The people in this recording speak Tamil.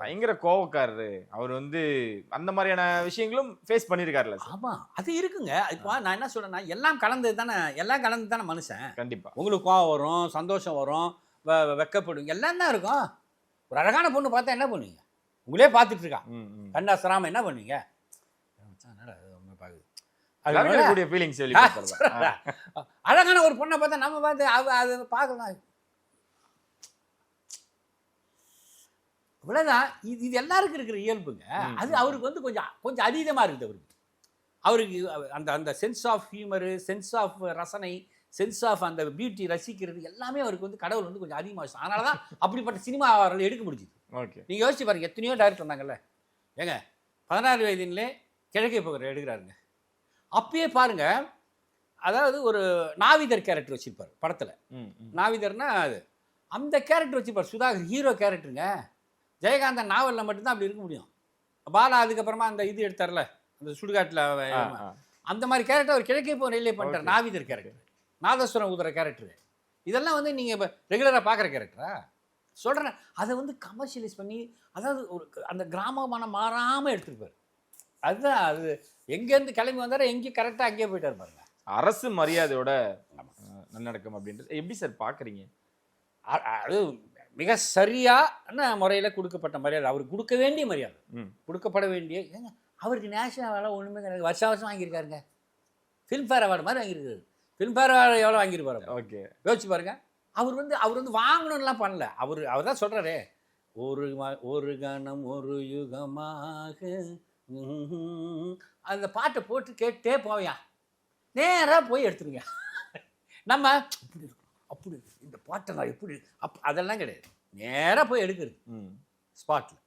பயங்கர கோவக்காரரு அவர் வந்து அந்த மாதிரியான விஷயங்களும் ஃபேஸ் பண்ணியிருக்காருல்ல சார். ஆமா அது இருக்குங்க. இப்போ நான் என்ன சொல்றேன்னா எல்லாம் கலந்து தானே மனுஷன். கண்டிப்பா உங்களுக்கு கோவம் வரும், சந்தோஷம் வரும், வெக்கப்படுங்க, எல்லாம் தான் இருக்கும். ஒரு அழகான பொண்ணு பார்த்தா என்ன பண்ணுவீங்க? உங்களே பார்த்துட்டு இருக்கா கண்ணா சராம என்ன பண்ணுவீங்க? ஃபீலிங்ஸ் அழகான ஒரு பொண்ணை பார்த்தா நம்ம பார்த்து அது பார்க்கலாம். இவ்வளவுதான். இது எல்லாருக்கும் இருக்கிற இயல்புங்க. அது அவருக்கு வந்து கொஞ்சம் அதீதமா இருக்குது. அவருக்கு அந்த அந்த sense of humour, sense of ரசனை, சென்ஸ் ஆஃப் அந்த பியூட்டி ரசிக்கிறது எல்லாமே அவருக்கு வந்து கடவுள் வந்து கொஞ்சம் அதிகமாக. அதனால தான் அப்படிப்பட்ட சினிமா அவரால் எடுக்க முடிஞ்சுது. ஓகே, நீங்கள் யோசிச்சு பாருங்க, எத்தனையோ டைரக்டர் வந்தாங்கல்ல. ஏங்க 16 வயதிலே கிழக்கே போகிற எடுக்கிறாருங்க. அப்பயே பாருங்க, அதாவது ஒரு நாவிதர் கேரக்டர் வச்சிருப்பார் படத்தில். நாவிதர்னா அது அந்த கேரக்டர் வச்சிருப்பார். சுதாகர் ஹீரோ கேரக்டருங்க. ஜெயகாந்தன் நாவலில் மட்டும்தான் அப்படி இருக்க முடியும். பாலா அதுக்கப்புறமா அந்த இது எடுத்தார்ல, அந்த சுடுகாட்டில் அந்த மாதிரி கேரக்டர் அவர் கிழக்கே போகிற ரயிலே பண்ணிட்டார். நாவிதர் கேரக்டர், நாதஸ்வரம் ஊதுற கேரக்டர், இதெல்லாம் வந்து நீங்கள் இப்போ ரெகுலராக பார்க்குற கேரக்டரா சொல்கிறேன். அதை வந்து கமர்ஷியலைஸ் பண்ணி, அதாவது ஒரு அந்த கிராமமான மாறாமல் எடுத்துருப்பார். அதுதான் அது. எங்கேருந்து கிளம்பி வந்தாரோ எங்கேயும் கரெக்டாக அங்கேயே போயிட்டார் பாருங்க. அரசு மரியாதையோட நல்லடக்கம் அப்படின்றது எப்படி சார் பார்க்குறீங்க? அது மிக சரியான முறையில் கொடுக்கப்பட்ட மரியாதை, அவருக்கு கொடுக்க வேண்டிய மரியாதை, கொடுக்கப்பட வேண்டிய. ஏங்க அவருக்கு நேஷனல் அவார்டு ஒன்றுமே கிடையாது. வருஷம் வாங்கியிருக்காருங்க. ஃபிலிம்ஃபேர் அவார்டு மாதிரி வாங்கியிருக்காரு. ஃபிலிம்ஃபேர் அவார்டு எவ்வளோ வாங்கியிருப்பாரு? ஓகே, யோசிச்சு பாருங்க. அவர் வந்து வாங்கணும்லாம் பண்ணல. அவர் தான் சொல்கிறாரே, ஒரு கணம் ஒரு யுகமாக அந்த பாட்டை போட்டு கேட்டே போவையா, நேராக போய் எடுத்துருங்க. நம்ம அப்படி இந்த பாட்டை நான் எப்படி அதெல்லாம் கிடையாது. நேராக போய் எடுக்கிறது ஸ்பாட்டில்.